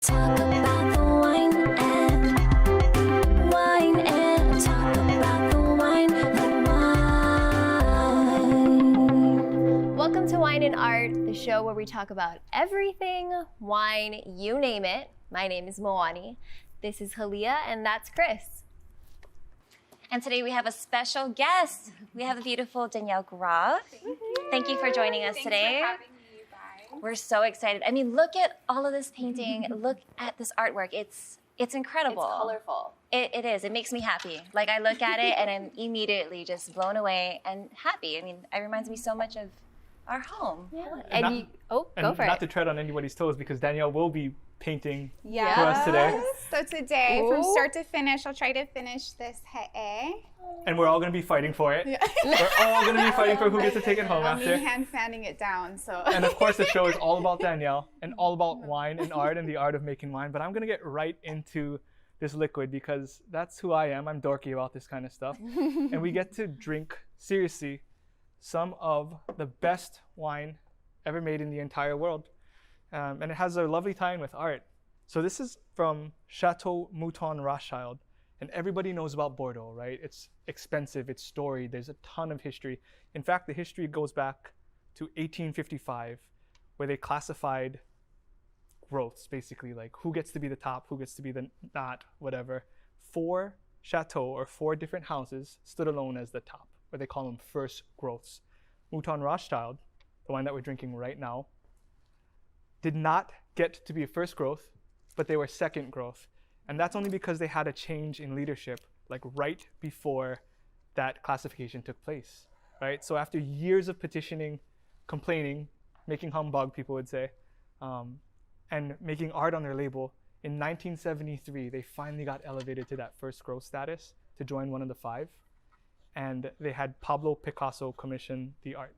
talk about the wine and talk about the wine. Welcome to Wine and Art, the show where we talk about everything wine, you name it. My name is Moani. This is Hali'a, and that's Chris. And today we have a special guest. We have the beautiful Danielle Groff. Thank you for joining us today. Thanks for having me, you guys. We're so excited. I mean, look at all of this painting. Look at this artwork. It's incredible. It's colorful. It is. It makes me happy. Like, I look at it and I'm immediately just blown away and happy. I mean, it reminds me so much of our home. Yeah. Go for it. Not to tread on anybody's toes, because Danielle will be painting Yes. for us today. So today, Ooh. from start to finish, I'll try to finish this he'e. And we're all going to be fighting for it. We're all going to be fighting for who gets to take it home I'll after. be hand sanding it down. So. And of course, the show is all about Danielle and all about wine and art and the art of making wine. But I'm going to get right into this liquid because that's who I am. I'm dorky about this kind of stuff. And we get to drink, seriously, some of the best wine ever made in the entire world. And it has a lovely tie-in with art. So this is from Chateau Mouton Rothschild. And everybody knows about Bordeaux, right? It's expensive, it's storied, there's a ton of history. In fact, the history goes back to 1855, where they classified growths, basically, like who gets to be the top, who gets to be the not, whatever. 4 chateaux, or 4 different houses, stood alone as the top, or they call them first growths. Mouton Rothschild, the wine that we're drinking right now, did not get to be a first growth, but they were second growth. And that's only because they had a change in leadership, like right before that classification took place, right? So after years of petitioning, complaining, making humbug, people would say, and making art on their label, in 1973, they finally got elevated to that first growth status to join one of the 5. And they had Pablo Picasso commission the art.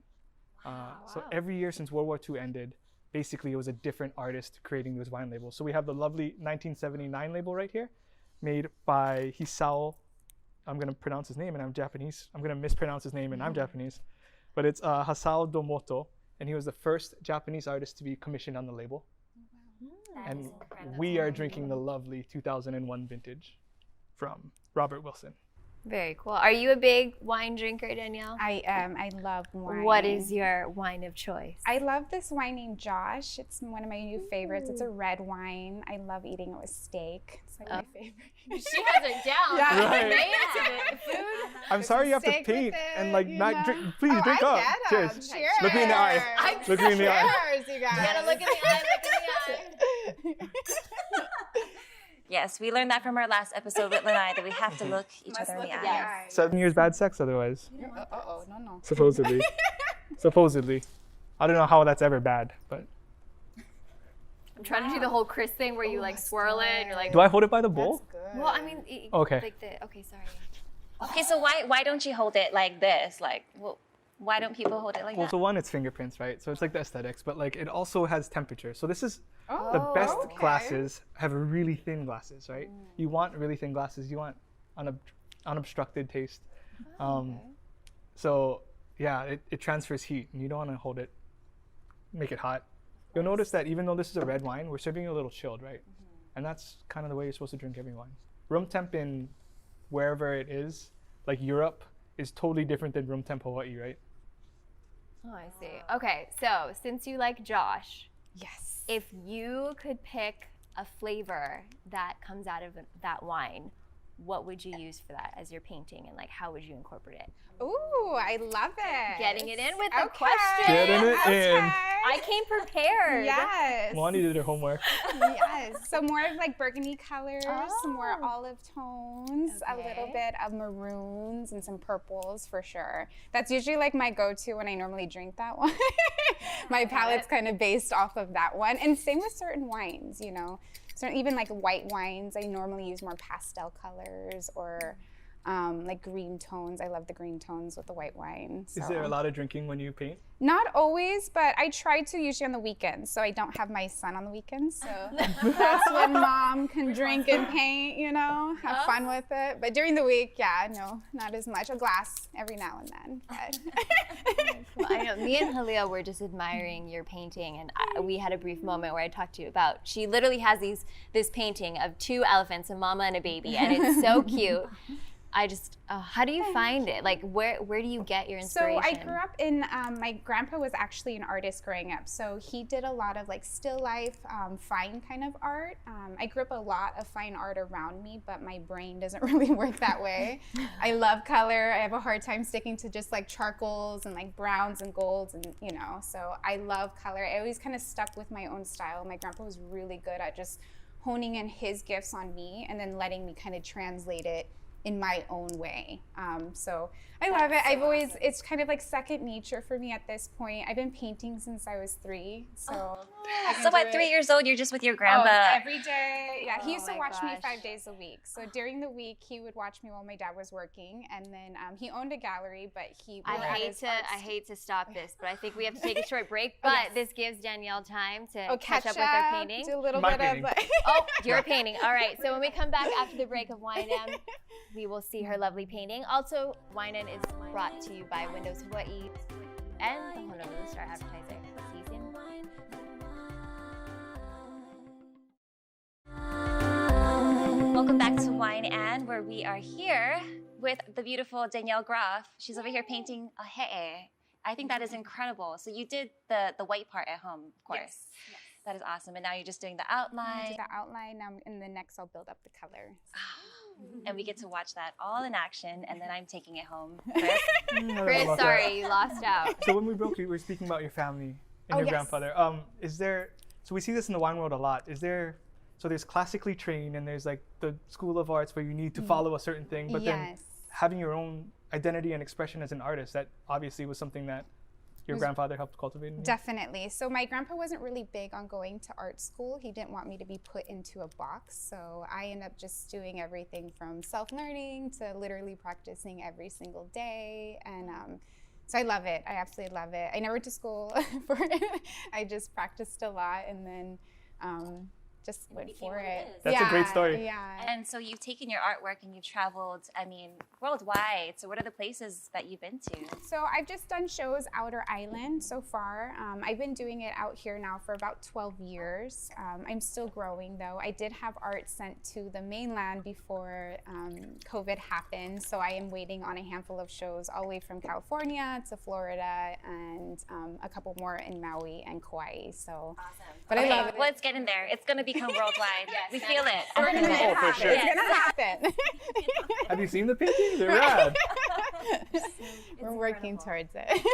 So every year since World War II ended, basically it was a different artist creating those wine labels. So we have the lovely 1979 label right here, made by Hisao. I'm going to pronounce his name and I'm Japanese. I'm going to mispronounce his name and I'm Japanese. But it's Hisao Domoto, and he was the first Japanese artist to be commissioned on the label. And we are drinking the lovely 2001 vintage from Robert Wilson. Very cool. Are you a big wine drinker, Danielle? I am. I love wine. What is your wine of choice? I love this wine named Josh. It's one of my new favorites. It's a red wine. I love eating it with steak. It's like my favorite. She has it down. Yeah. Right. Food. I'm sorry you have to steak with paint it, and like you not know. drink. Please drink I up. get 'em. Cheers. Cheers. Look me in the eye. Look me in the eye. Cheers, you guys. You gotta look in the eye, look in the eye. Yes, we learned that from our last episode with Lanai, that we have to look each Must other in look the in the eye. eye. 7 years bad sex otherwise. No. Supposedly. Supposedly. I don't know how that's ever bad, but. I'm trying to do the whole Chris thing where you like swirl it and you're like, Do I hold it by the bowl? That's good. well, I mean, Okay. Like okay, sorry. Okay, so why don't you hold it like this? Like, well, why don't people hold it like Well, that? for one, it's fingerprints, right? So it's like the aesthetics, but like it also has temperature. So this is the Oh, best okay. glasses have really thin glasses, right? You want really thin glasses. You want unobstructed taste. So yeah, it transfers heat, and you don't want to hold it, make it hot. You'll notice that even though this is a red wine, we're serving it a little chilled, right? And that's kind of the way you're supposed to drink every wine. Room temp in wherever it is, like Europe, is totally different than room temp Hawaii, right? Oh, I see. Okay, so since you like Josh, Yes. if you could pick a flavor that comes out of that wine, what would you use for that as you're painting, and like how would you incorporate it? Ooh, I love it. Getting it in with the Okay. question. Getting it in. I came prepared. Yes. Moani did her homework. Yes. So more of like burgundy colors, some more Oh. olive tones, a little Okay. bit of maroons and some purples for sure. That's usually like my go-to when I normally drink that one. My palette's kind of based off of that one. And same with certain wines, you know. So even like white wines, I normally use more pastel colors or like green tones. I love the green tones with the white wine. So. Is there a lot of drinking when you paint? Not always, but I try to usually on the weekends. So I don't have my son on the weekends. So that's when mom can drink and paint, you know, have fun with it. But during the week, yeah, no, not as much. A glass every now and then. But. Well, I know me and Hali'a were just admiring your painting, and we had a brief moment where I talked to you about. She literally has this painting of 2 elephants, a mama and a baby, and it's so cute. I just, how do you find it? Like, where do you get your inspiration? So I grew up in, my grandpa was actually an artist growing up. So he did a lot of like still life, fine kind of art. I grew up a lot of fine art around me, but my brain doesn't really work that way. I love color. I have a hard time sticking to just like charcoals and like browns and golds and, you know, so I love color. I always kind of stuck with my own style. My grandpa was really good at just honing in his gifts on me and then letting me kind of translate it in my own way. So I love it. I've always, it's kind of like second nature for me at this point. I've been painting since I was 3. So So at 3 years old, you're just with your grandpa? Every day. Yeah, he used to watch me 5 days a week. So during the week, he would watch me while my dad was working. And then he owned a gallery, but he I hate to stop this, but I think we have to take a short break. But this gives Danielle time to catch up with her painting. Do a little My bit painting. of Oh, your painting. All right. So when we come back after the break of Wine M, we will see her lovely painting. Also, Wine M is brought to you by Windows Hawaii and the Honolulu Star Advertiser. Season. Welcome back to Wine and, where we are here with the beautiful Danielle Groff. She's over here painting a he'e. I think that is incredible. So you did the white part at home, of course. Yes. That is awesome. And now you're just doing the outline. do the outline, and then next I'll build up the color. And we get to watch that all in action, and then I'm taking it home. Chris? Chris, sorry, you lost out. So when we broke, we were speaking about your family and your yes. grandfather. Is there, so we see this in the wine world a lot. Is there, so there's classically trained and there's like the School of Arts where you need to follow a certain thing, but then Yes. having your own identity and expression as an artist, that obviously was something that your grandfather helped cultivate in you? Definitely. So my grandpa wasn't really big on going to art school. He didn't want me to be put into a box. So I ended up just doing everything from self-learning to literally practicing every single day. And so I love it. I absolutely love it. I never went to school for it. I just practiced a lot and then just went for it. That's a great story. Yeah. And so you've taken your artwork and you've traveled, I mean, worldwide. So what are the places that you've been to? So I've just done shows Outer Island so far. I've been doing it out here now for about 12 years. I'm still growing though. I did have art sent to the mainland before COVID happened. So I am waiting on a handful of shows all the way from California to Florida and a couple more in Maui and Kauai. So, Awesome. But I love it. Let's get in there. It's going to become worldwide. We feel it. We're gonna make it for happen. sure. It's gonna happen. Have you seen the paintings? They're rad. We're working towards it.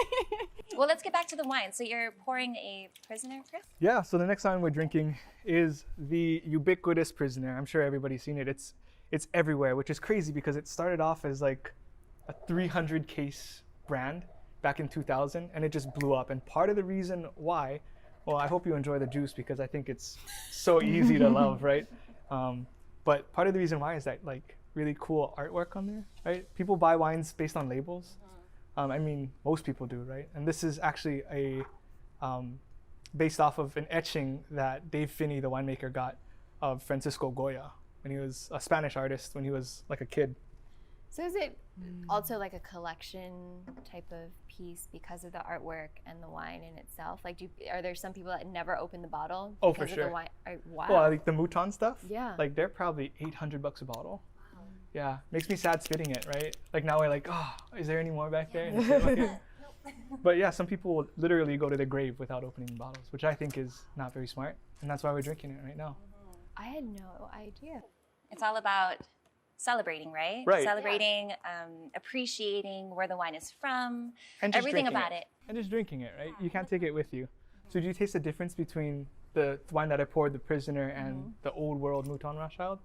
Well, let's get back to the wine. So you're pouring a prisoner, Chris? Yeah, so the next wine we're drinking is the ubiquitous Prisoner. I'm sure everybody's seen it. It's everywhere, which is crazy because it started off as like a 300 case brand back in 2000 and it just blew up. And part of the reason why, well, I hope you enjoy the juice because I think it's so easy to love, right? But part of the reason why is that like really cool artwork on there, right? People buy wines based on labels. I mean, most people do, right? And this is actually based off of an etching that Dave Finney, the winemaker, got of Francisco Goya when he was a Spanish artist when he was like a kid. So is it also like a collection type of piece because of the artwork and the wine in itself? Like, are there some people that never open the bottle Oh, because for of sure. the wine? Wow. Well, like the Mouton stuff, Yeah. like they're probably $800 a bottle. Yeah, makes me sad spitting it, right? Like now we're like, oh, is there any more back there? And it's like, okay. But yeah, some people will literally go to their grave without opening bottles, which I think is not very smart. And that's why we're drinking it right now. I had no idea. It's all about celebrating, right? Right. Celebrating, appreciating where the wine is from, And just everything drinking about it. And just drinking it, right? You can't take it with you. So do you taste the difference between the wine that I poured, the Prisoner, and the Old World Mouton Rothschild?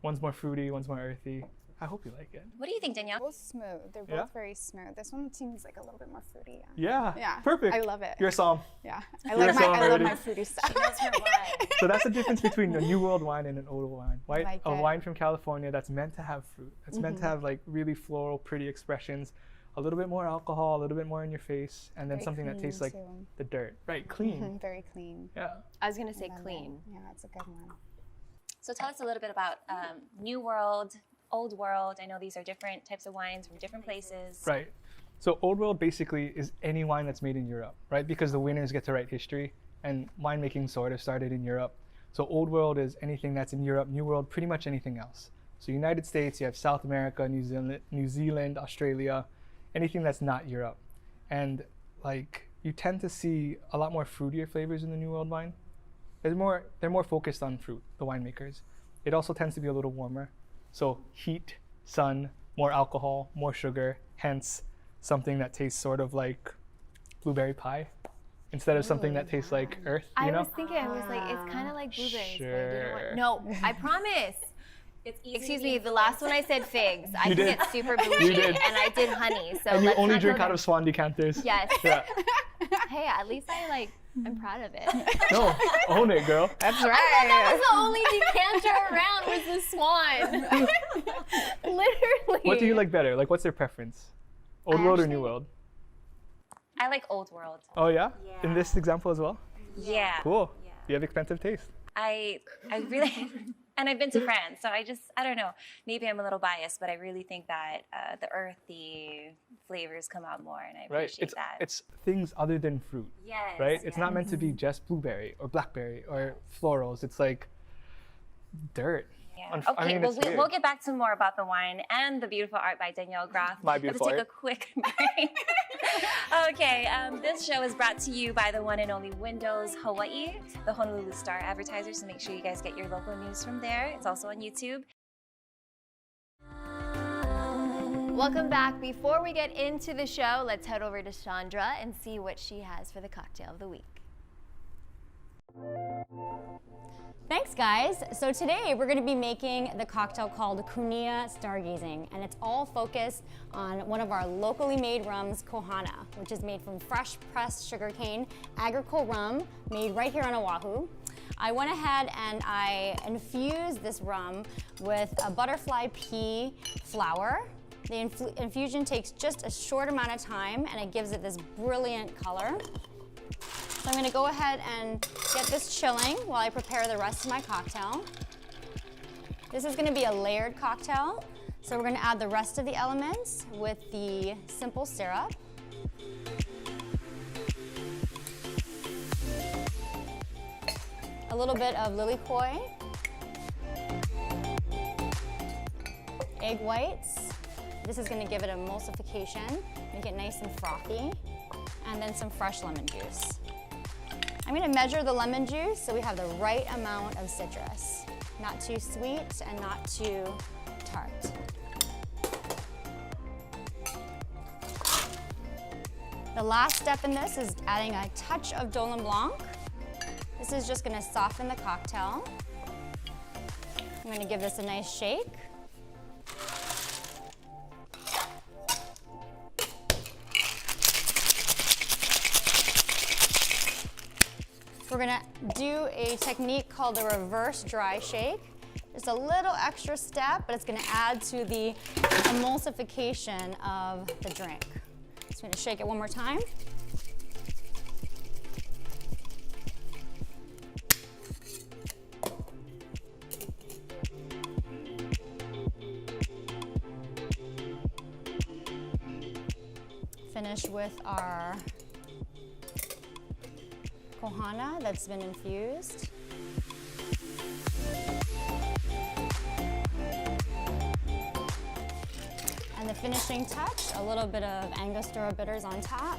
One's more fruity, one's more earthy. I hope you like it. What do you think, Danielle? Both smooth. They're both Yeah? very smooth. This one seems like a little bit more fruity. Yeah. Yeah. Perfect. I love it. You're a psalm. Yeah. You're a song I love already. my fruity stuff. She knows her wine. So that's the difference between a New World wine and an Old World wine. Right? like A it. wine from California that's meant to have fruit. That's meant to have like really floral, pretty expressions. A little bit more alcohol, a little bit more in your face, and then Very something that clean, tastes like too. the dirt. Right, clean. Very clean. Yeah. I was gonna say Love it. clean. Yeah, it's a good one. So tell us a little bit about New World, Old World. I know these are different types of wines from different places. Right. So Old World basically is any wine that's made in Europe, right? Because the winners get to write history, and winemaking sort of started in Europe. So Old World is anything that's in Europe. New World, pretty much anything else. So United States, you have South America, New Zealand, Australia, anything that's not Europe. And like you tend to see a lot more fruitier flavors in the New World wine. They're more focused on fruit, the winemakers. It also tends to be a little warmer. So heat, sun, more alcohol, more sugar, hence something that tastes sort of like blueberry pie instead of something that tastes like earth, you I know? was thinking, I was like, it's kind of like blueberries. But I didn't Sure. want, no, I promise. It's easy Excuse to me, be the last one I said figs. I You can did. get super bougie, did. and I did honey. So And you let's only not drink go out of swan decanters. there. Yes. Yeah. Hey, at least I'm proud of it. No, own it, girl. That's That was the only decanter around was the swan. Literally. What do you like better? Like, what's your preference? Old World or New World? I like Old World. Oh, yeah? In this example as well? Yeah. Cool. You have expensive taste. I really, and I've been to France, so I don't know, maybe I'm a little biased, but I really think that the earthy flavors come out more, and I Right. appreciate that. It's things other than fruit, Yes. right? It's not meant to be just blueberry or blackberry or florals. It's like dirt. Yeah. I Okay, mean, well, it's we'll weird. get back to more about the wine and the beautiful art by Danielle Groff. My Let's beautiful take art. a quick break. Okay, this show is brought to you by the one and only Windows Hawaii, the Honolulu Star advertiser, so make sure you guys get your local news from there. It's also on YouTube. Welcome back. Before we get into the show, let's head over to Chandra and see what she has for the cocktail of the week. Thanks, guys. So today we're going to be making the cocktail called Kunia Stargazing, and it's all focused on one of our locally made rums, Kohana, which is made from fresh pressed sugarcane, agricole rum made right here on Oahu. I went ahead and I infused this rum with a butterfly pea flower. The infusion takes just a short amount of time, and it gives it this brilliant color. So I'm gonna go ahead and get this chilling while I prepare the rest of my cocktail. This is gonna be a layered cocktail. So we're gonna add the rest of the elements with the simple syrup. A little bit of lilikoi. Egg whites. This is gonna give it emulsification, make it nice and frothy. And then some fresh lemon juice. I'm gonna measure the lemon juice so we have the right amount of citrus. Not too sweet and not too tart. The last step in this is adding a touch of Dolin Blanc. This is just gonna soften the cocktail. I'm gonna give this a nice shake. We're gonna do a technique called the reverse dry shake. Just a little extra step, but it's gonna add to the emulsification of the drink. Just gonna shake it one more time. Finish with our Kohana that's been infused. And the finishing touch, a little bit of Angostura bitters on top.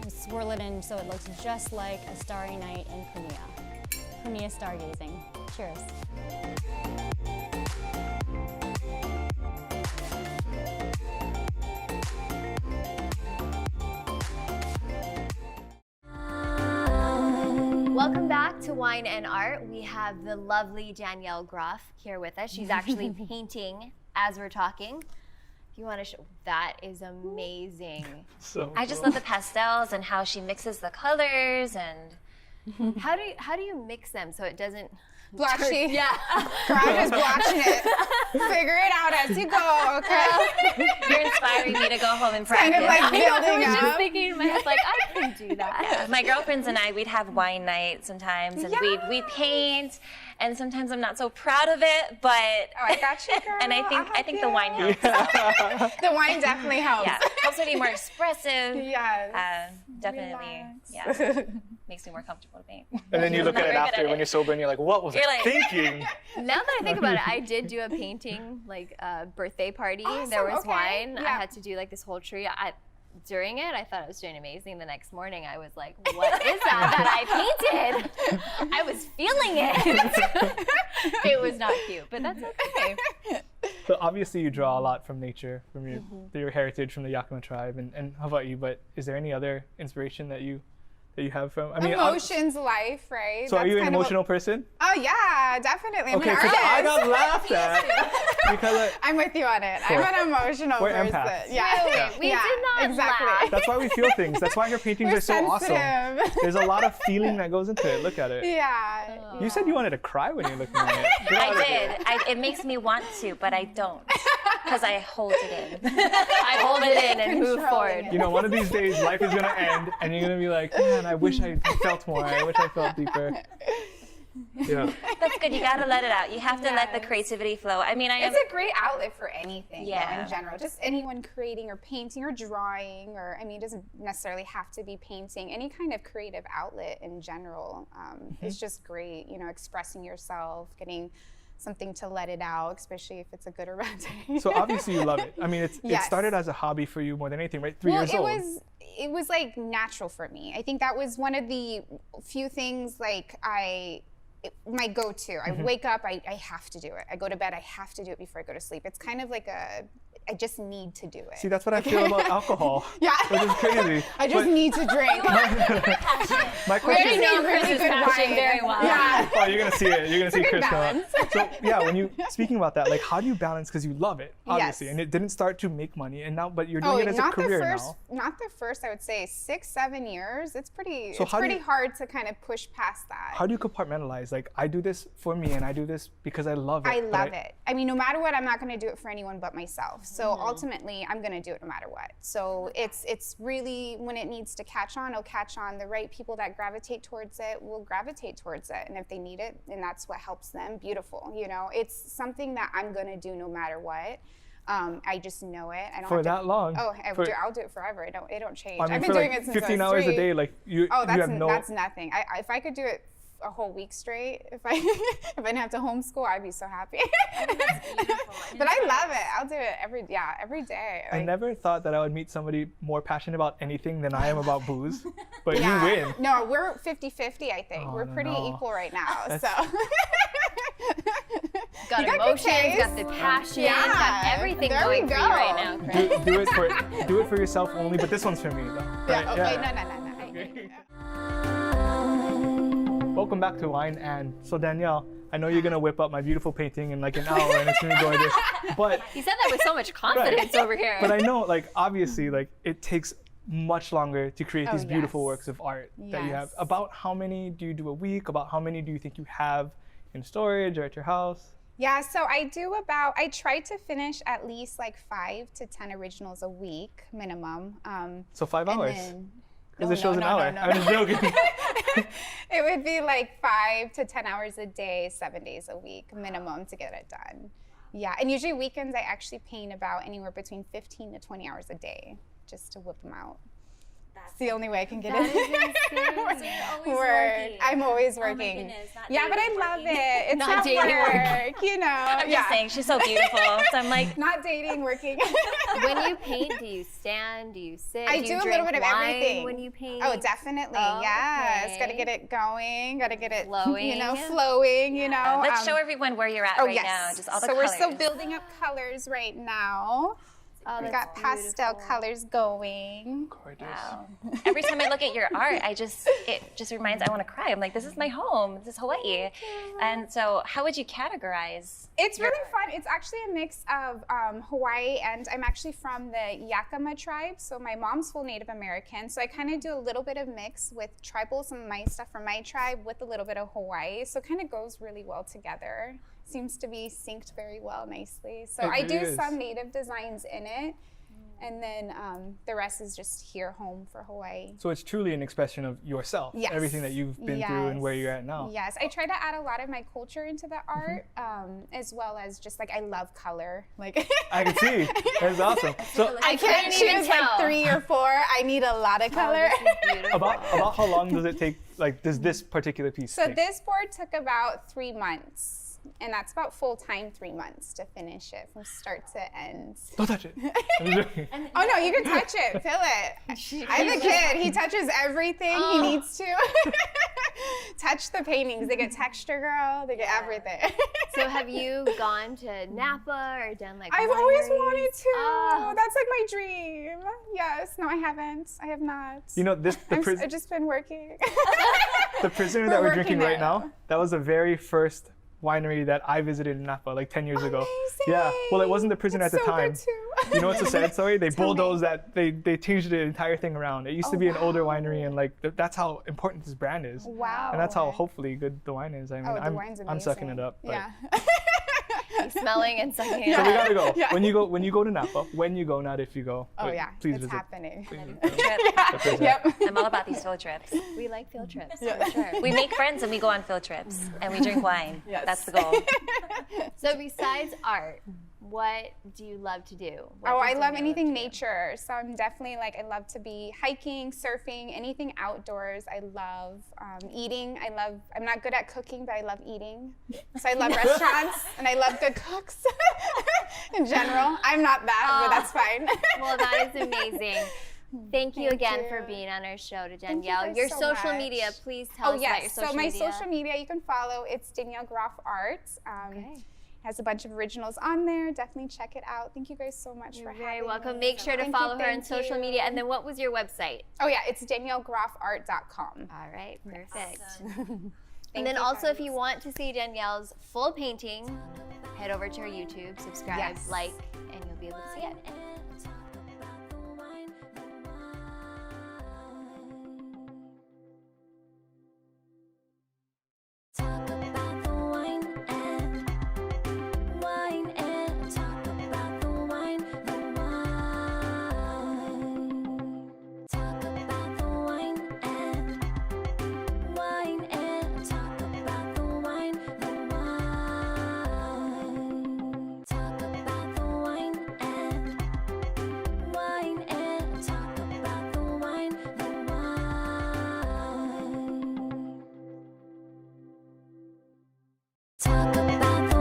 And swirl it in so it looks just like a starry night in Kunia. Kunia stargazing. Cheers. Welcome Wine and Art. We have the lovely Danielle Groff here with us. She's actually painting as we're talking. If you want to show, that is amazing. So I just love the pastels and how she mixes the colors and How do you mix them so it doesn't Blotchy. Yeah. I'm just watching it. Figure it out as you go, okay? you're inspiring me to go home and practice. Kind of like I building was just up. thinking in my head, like, I can do that. Yeah, my girlfriends and I, we'd have wine night sometimes, and we'd paint. And sometimes I'm not so proud of it, but Oh, I got you, girl. and I think the wine helps. The wine definitely helps. Yeah, helps me be more expressive. Yes. Definitely. Relax. Yeah, makes me more comfortable to paint. and then you look I'm at not it very good after at when it. you're sober and you're like, what was You're I like- thinking? Now that I think about it, I did do a painting, like a birthday party. Awesome, There was okay. wine. I Yeah. had to do like this whole tree. During it, I thought I was doing amazing. The next morning, I was like, what is that I painted? I was feeling it. It was not cute, but that's okay. So obviously you draw a lot from nature, from your heritage, from the Yakima tribe, and how about you? But is there any other inspiration that you have from? I mean, Emotions, life, right? so are That's you an kind of emotional person? Oh yeah, definitely. I'm Okay, an because I artist. got laughed at because I'm with you on it. Cool. I'm an emotional We're person. empaths. Yeah. Really? We yeah, did not exactly. laugh. that's why we feel things. That's why her paintings We're are so awesome. sensitive. There's a lot of feeling that goes into it. Look at it. Yeah. You said you wanted to cry when you're looking at it. Get out of here. I did. It makes me want to, but I don't, because I hold it in. I hold it in and move Controlling forward. it. You know, one of these days, life is gonna end, and you're gonna be like, man, I wish I felt more. I wish I felt deeper. Yeah. That's good. You gotta let it out. You have to let the Yes. creativity flow. I mean, I am. It's a great outlet for anything, Yeah. in general. Just anyone creating or painting or drawing, or it doesn't necessarily have to be painting. Any kind of creative outlet in general is just great. You know, expressing yourself, getting something to let it out, especially if it's a good or bad day. So obviously you love it. I mean, it Yes. started as a hobby for you more than anything, right? 3 Well, years it old. it was like natural for me. I think that was one of the few things like my go-to. I wake up, I have to do it. I go to bed, I have to do it before I go to sleep. It's kind of like I just need to do it. See, that's what I feel about alcohol. Yeah. Which is crazy. I just But need to drink. my We question already is, know Chris's passion very well. Yeah. oh, you're gonna see it. You're gonna see good Chris come up. balance. So yeah, when you speaking about that, like, how do you balance? Because you love it, obviously, Yes. and it didn't start to make money, and now, but you're doing it as a career now. Not the first, I would say 6-7 years. It's pretty So how do you- hard to kind of push past that. How do you compartmentalize? Like, I do this for me, and I do this because I love it. I but love it. I mean, no matter what, I'm not going to do it for anyone but myself. So ultimately, I'm going to do it no matter what. So it's really, when it needs to catch on, it'll catch on. The right people that gravitate towards it will gravitate towards it. And if they need it, and that's what helps them, beautiful. You know, it's something that I'm going to do no matter what. I just know it. I don't For have to, that long? Oh, For- I'll do it forever. It don't change. I mean, I've been for doing like it since I 15 was hours 3. a day, like you Oh, have no. that's nothing. If I could do it a whole week straight, if I didn't have to homeschool, I'd be so happy. But I love it. I'll do it every day. I Like, never thought that I would meet somebody more passionate about anything than I am about booze, but yeah. you win. No, we're 50-50, I think. Oh, We're no, pretty no. equal right now. That's- So Got You got good emotions, got taste. the passion, Yeah, got everything there we going for you right go. now, Chris. Do it for yourself only, but this one's for me though. yeah, right? okay, no. Welcome back to Wine and so Danielle, I know you're gonna whip up my beautiful painting in like an hour and it's gonna be gorgeous. But He said that with so much confidence over here. but I know, like, obviously, like, it takes much longer to create these beautiful yes. works of art that you have. Yes. About how many do you do a week? About how many do you think you have in storage or at your house? Yeah, so I try to finish at least like 5 to 10 originals a week minimum. So 5 And hours. then- Because Oh, it shows no, an no, hour. no, I'm just joking. It would be like 5 to 10 hours a day, 7 days a week minimum to get it done. Yeah, and usually weekends I actually paint about anywhere between 15 to 20 hours a day just to whip them out. It's the only way I can get That it. is insane. So you're always working. I'm always Oh my working. goodness, not Yeah, but I dating, love working. it. It's Not not dating, work, you know. I'm just saying, she's so beautiful. So I'm like, Not dating, working. When you paint, do you stand? Do you sit? I do do you a drink little bit of wine everything. when you paint? Oh, definitely. Oh, Yes. Got to okay. get it going. Got to get it, Flowing. you know, flowing, you know. let's show everyone where you're at Oh, right yes. now. Just all the so colors. we're still building up colors right now. Oh, We that's got pastel beautiful. colors going. Gorgeous. Wow. Every time I look at your art, it just reminds I want to cry. I'm like, this is my home. This is Hawaii. And so, how would you categorize? It's really fun. It's actually a mix of Hawaii, and I'm actually from the Yakama tribe. So my mom's full Native American. So I kind of do a little bit of mix with tribal, some of my stuff from my tribe with a little bit of Hawaii. So it kind of goes really well together. Seems to be synced very well nicely. So It I do really is. some native designs in it. And then the rest is just here home for Hawaii. So it's truly an expression of yourself. Yes. Everything that you've been through and where you're at now. Yes, I try to add a lot of my culture into the art, as well as just like I love color. Like I can see. That's awesome. So I can't couldn't even choose like tell. 3 or 4. I need a lot of color. Oh, this is beautiful. about how long does it take? Like, does this particular piece So take? this board took about 3 months. And that's about full time 3 months to finish it from start to end. Don't touch it. I'm joking. Oh no, you can touch it, feel it. I have a kid, he touches everything he needs to. Touch the paintings, they get texture, girl, they get everything. So have you gone to Napa or done like I've always wineries? wanted to. Oh. That's like my dream. Yes, no I haven't. I have not. You know, the I've just been working. the prisoner We're that we're working drinking right it. now, that was the very first winery that I visited in Napa like 10 years ago. Amazing. Yeah. Well, it wasn't the prisoner That's at the so time. good too. You know what's a sad story? They Tell me. bulldozed that. They changed the entire thing around. It used to Oh, be an older wow. winery, and like that's how important this brand is. Wow. And that's how hopefully good the wine is. I mean, Oh, the wine's amazing. I'm sucking it up. But. Yeah. Smelling and sucking it So we up. gotta go. Yeah. When you go to Napa, when you go, not if you go. Oh but yeah, please it's visit. happening. Trip. Yep. I'm all about these field trips. We like field trips, Yeah. for sure. We make friends and we go on field trips and we drink wine. Yes. That's the goal. So besides art, what do you love to do? What Oh, does I love Danielle anything to do? nature. So I'm definitely like, I love to be hiking, surfing, anything outdoors. I love eating. I'm not good at cooking, but I love eating. So I love restaurants and I love good cooks in general. I'm not that, but that's fine. Well, that is amazing. Thank you Thank again you. for being on our show, to you Danielle. guys your so social much. media, please tell us about your social so my media. social media you can follow. It's Danielle Groff Art. Okay. Has a bunch of originals on there. Definitely check it out. Thank you guys so much You're for very having welcome. me. Make sure to Thank you, follow her on thank social you. media. And then what was your website? Oh yeah, it's DanielleGroffArt.com. All right, perfect. Thank And then you, also, if guys. you want to see Danielle's full painting, head over to her YouTube, subscribe, Yes. like, and you'll be able to see it. Talk about the wine and wine and talk about the wine, the wine. Talk about the wine and talk about the wine, the wine. Talk about the wine and talk about the wine, the wine. Talk about the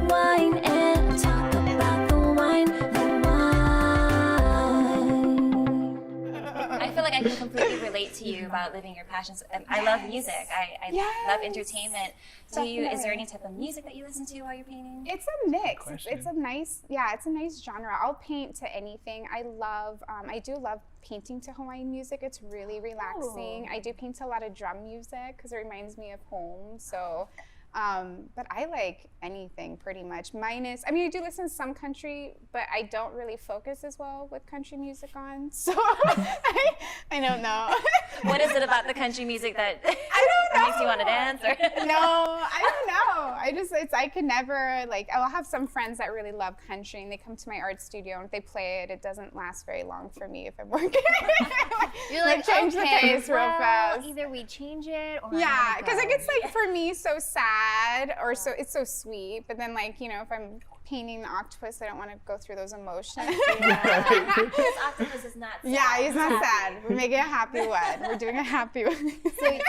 wine and talk about the wine, the wine. I feel like I can completely relate to you about living your passions. I love music. I love Yes. entertainment. Is there any type of music that you listen to while you're painting? It's a mix. question. It's a nice genre. I'll paint to anything. I do love painting to Hawaiian music. It's really relaxing. I do paint to a lot of drum music because it reminds me of home. So, but I like anything pretty much. I do listen to some country, but I don't really focus as well with country music on. So I don't know. What is it about the country music that I don't know. makes you want to dance? Or No, I don't know. I could never, like, I'll have some friends that really love country and they come to my art studio and if they play it, it doesn't last very long for me if I'm working. You're like, change the okay, pace real well, fast. either we change it or Yeah, I'm because gonna it go. gets like for me so sad or it's so sweet, but then like, if I'm painting the octopus, I don't want to go through those emotions. this octopus is not sad. Yeah, he's not sad. We're making a happy one. We're doing a happy one. So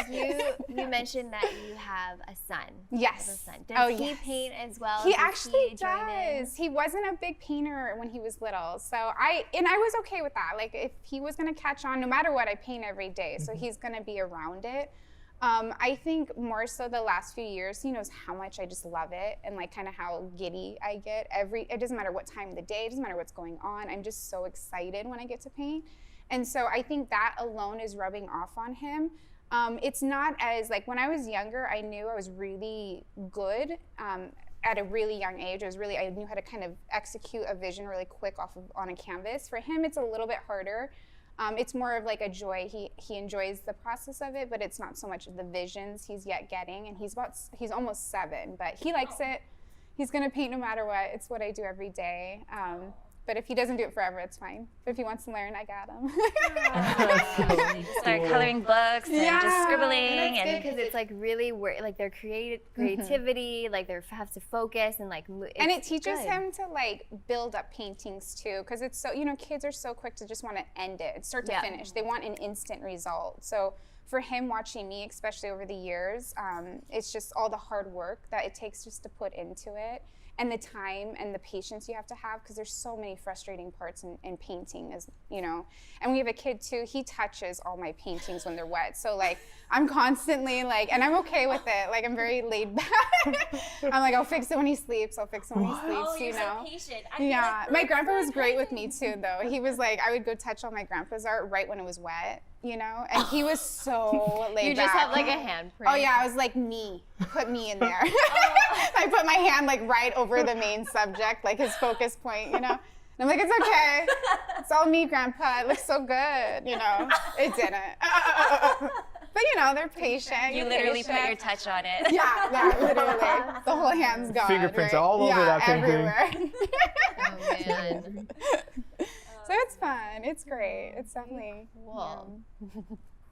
you mentioned that you have a son. Yes. You have a son. Does Oh, he yes. paint as well? He Does actually join in? does. He wasn't a big painter when he was little. So I was okay with that. Like if he was gonna catch on, no matter what, I paint every day. So he's gonna be around it. I think more so the last few years, he knows how much I just love it and like kind of how giddy I get it doesn't matter what time of the day, it doesn't matter what's going on. I'm just so excited when I get to paint. And so I think that alone is rubbing off on him. It's not as like when I was younger, I knew I was really good at a really young age. I knew how to kind of execute a vision really quick on a canvas. For him, it's a little bit harder. It's more of like a joy. He enjoys the process of it, but it's not so much of the visions he's yet getting. And he's almost 7, but he likes it. He's gonna paint no matter what. It's what I do every day. But if he doesn't do it forever, it's fine. But if he wants to learn, I got him. Start coloring books and just scribbling, and because it's like really like their creativity, like they have to focus and like. And it teaches him to like build up paintings too, because it's so kids are so quick to just want to end it, start to finish. They want an instant result. So for him, watching me, especially over the years, it's just all the hard work that it takes just to put into it. And the time and the patience you have to have, because there's so many frustrating parts in painting, And we have a kid too, he touches all my paintings when they're wet. So like, I'm constantly like, and I'm okay with it. Like, I'm very laid back. I'm like, I'll fix it when he sleeps. I'll fix it when he sleeps, so patient. Yeah, my grandpa was great with me too, though. He was like, I would go touch all my grandpa's art right when it was wet, and he was so laid back. You just have like a handprint. Oh yeah, I was like, put me in there. I put my hand like right over the main subject, like his focus point, And I'm like, it's okay. It's all me, Grandpa. It looks so good, It didn't. But they're patient. You literally put your touch on it. Yeah, literally. The whole hand's gone. Fingerprints right? all over that painting. Everywhere. Oh man. So it's fun. It's great. It's definitely Cool.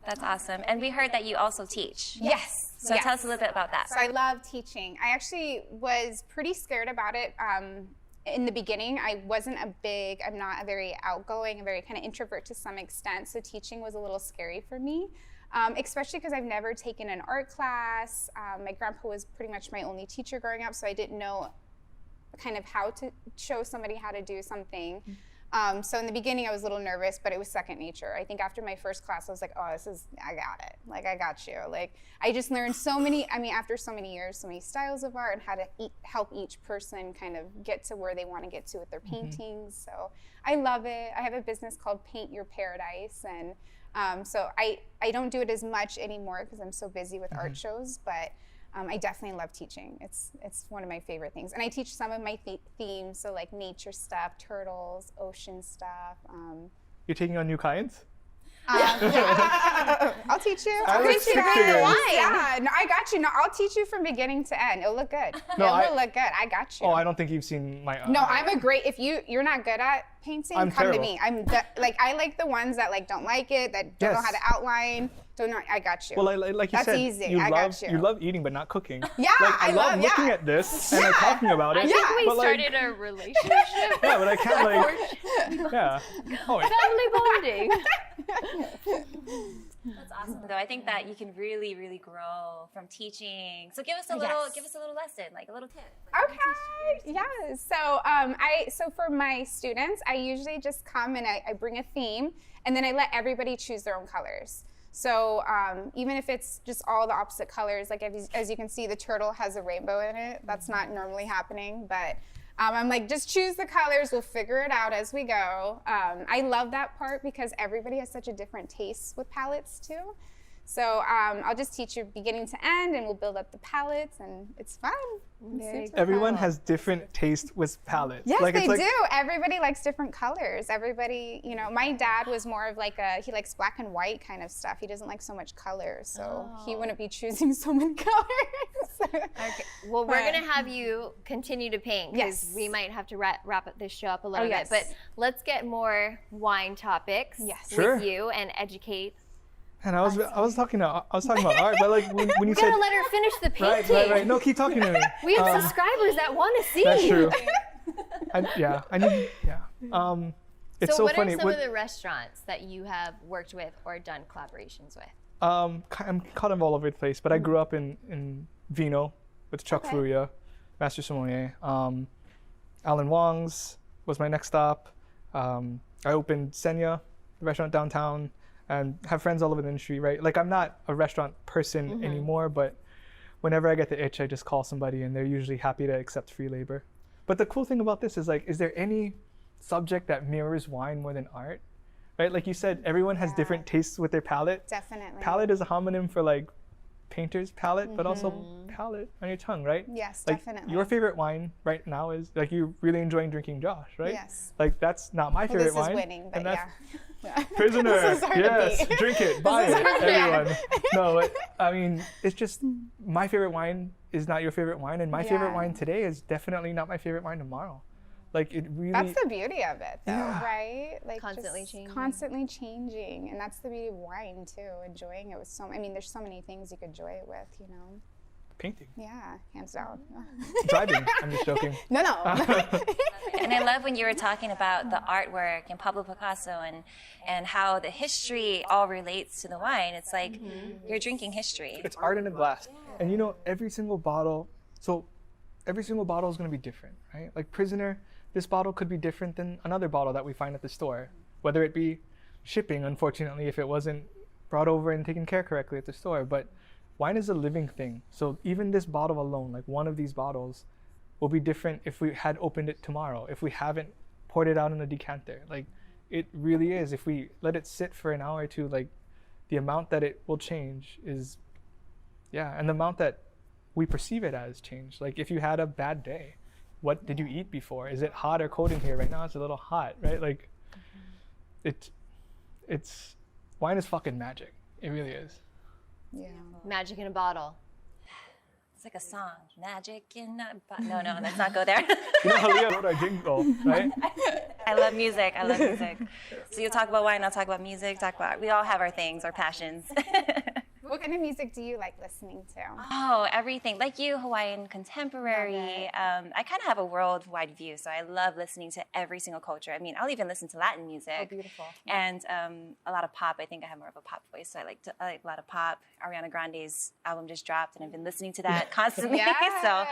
That's awesome. And we heard that you also teach. Yes. So tell us a little bit about that. So I love teaching. I actually was pretty scared about it. In the beginning, I'm not a very outgoing, a very kind of introvert to some extent. So teaching was a little scary for me. Especially because I've never taken an art class. My grandpa was pretty much my only teacher growing up, so I didn't know kind of how to show somebody how to do something. So in the beginning, I was a little nervous, but it was second nature. I think after my first class, I was like, I got it. Like, I got you. Like, I just learned after so many years, so many styles of art and how to help each person kind of get to where they want to get to with their paintings. So I love it. I have a business called Paint Your Paradise, and so I don't do it as much anymore because I'm so busy with art shows, but I definitely love teaching. It's one of my favorite things. And I teach some of my themes, so like nature stuff, turtles, ocean stuff. You're taking on new clients? Yeah. I'll teach you. I I'll like teach you stick guys. figures. Yeah, no, I got you. No, I'll teach you from beginning to end. It'll look good. No, it will look good. I got you. Oh, I don't think you've seen my. No, I'm a great. If you're not good at painting, I'm come terrible. to me. I like the ones that like don't like it, that don't know how to outline. Don't know. I got you. Well, like you That's said, easy. you I love got you. you love eating but not cooking. Yeah, like, I love looking at this and like talking about it. I think we but, like, started a relationship. Yeah, but I can't like. Yeah. Oh, Family bonding. That's awesome, though. I think that you can really, really grow from teaching. So give us a little lesson, like a little tip. Okay. Yeah. So for my students, I usually just come and I bring a theme, and then I let everybody choose their own colors. So even if it's just all the opposite colors, like as you can see, the turtle has a rainbow in it. That's not normally happening, but I'm like, just choose the colors. We'll figure it out as we go. I love that part because everybody has such a different taste with palettes too. So I'll just teach you beginning to end, and we'll build up the palettes, and it's fun. Everyone has different taste with palettes. Yes, like, they do. Everybody likes different colors. Everybody, my dad was more of like he likes black and white kind of stuff. He doesn't like so much color, so he wouldn't be choosing so many colors. Okay. Well, we're gonna have you continue to paint because we might have to wrap this show up a little bit. But let's get more wine topics with you and educate. And I was talking about art, but like when you You said gotta let her finish the painting. right. No, keep talking to me. We have subscribers that want to see. That's true. I need. It's so what funny. are some of the restaurants that you have worked with or done collaborations with? I'm kind of all over the place, but I grew up in Vino with Chuck Furia, Master Sommelier. Alan Wong's was my next stop. I opened Senya, the restaurant downtown. and have friends all over the industry, right? Like I'm not a restaurant person anymore, but whenever I get the itch, I just call somebody and they're usually happy to accept free labor. But the cool thing about this is like, is there any subject that mirrors wine more than art? Right? Like you said, everyone has different tastes with their palate. Definitely. Palate is a homonym for like painter's palate, but also palate on your tongue, right? Yes, like, definitely. Your favorite wine right now is like you're really enjoying drinking Josh, right? Yes. Like that's not my favorite This wine. is winning, but and that's yeah. Prisoner, This is hard to yes, beat. drink it, buy it, everyone. No, I mean, it's just my favorite wine is not your favorite wine, and my favorite Yeah. wine today is definitely not my favorite wine tomorrow. Like it really. That's the beauty of it, though, Yeah. right? Like Constantly just changing. Constantly changing, and that's the beauty of wine too. Enjoying it with I mean, there's so many things you could enjoy it with, you know. Painting, Yeah, hands down. driving. I'm just joking. No. And I love when you were talking about the artwork and Pablo Picasso and how the history all relates to the wine. It's like you're drinking history. It's art in a glass, and you know every single bottle. So every single bottle is going to be different, right? Like Prisoner, this bottle could be different than another bottle that we find at the store, whether it be shipping, unfortunately, if it wasn't brought over and taken care correctly at the store. But wine is a living thing. So even this bottle alone, like one of these bottles, will be different if we had opened it tomorrow, if we haven't poured it out in a decanter. Like it really is. If we let it sit for an hour or two, like the amount that it will change is, and the amount that we perceive it as change. Like if you had a bad day, what did you eat before? Is it hot or cold in here? Right now it's a little hot, right? Like it's wine is fucking magic. It really is. Yeah. Magic in a bottle. It's like a song, magic in a no, let's not go there. You know, Hali'a wrote our jingle, right? I love music. So you talk about wine, I'll talk about music, we all have our things, our passions. What kind of music do you like listening to? Oh, everything. Like you, Hawaiian contemporary. I kind of have a worldwide view, so I love listening to every single culture. I mean, I'll even listen to Latin music. Oh, beautiful. And a lot of pop. I think I have more of a pop voice, so I like a lot of pop. Ariana Grande's album just dropped, and I've been listening to that constantly. So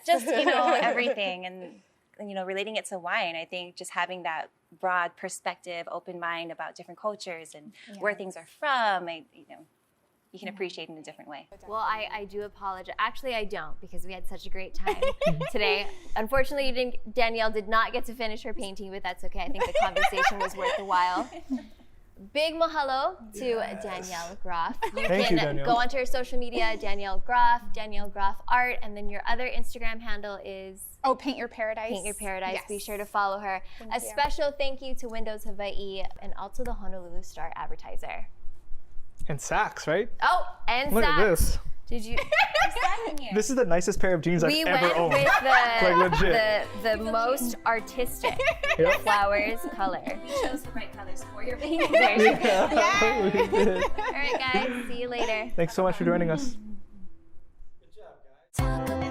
just, everything. And relating it to wine, I think just having that broad perspective, open mind about different cultures and where things are from, you can appreciate it in a different way. Well, I do apologize. Actually, I don't, because we had such a great time today. Unfortunately, Danielle did not get to finish her painting, but that's okay. I think the conversation was worth the while. Big mahalo to Danielle Groff. You Thank can you, Danielle. go onto her social media, Danielle Groff Art, and then your other Instagram handle is Oh, Paint Your Paradise. Paint Your Paradise. Yes. Be sure to follow her. Thank A you. special thank you to Windows Hawaii and also the Honolulu Star Advertiser. And Saks, right? Oh, and Look Saks. at this. Did you? This is the nicest pair of jeans I've We ever went owned. with Like legit. the most artistic Yep. flowers color. We chose the right colors for your painting. Yeah, we did. All right, guys. See you later. Thanks so much for joining us. Talk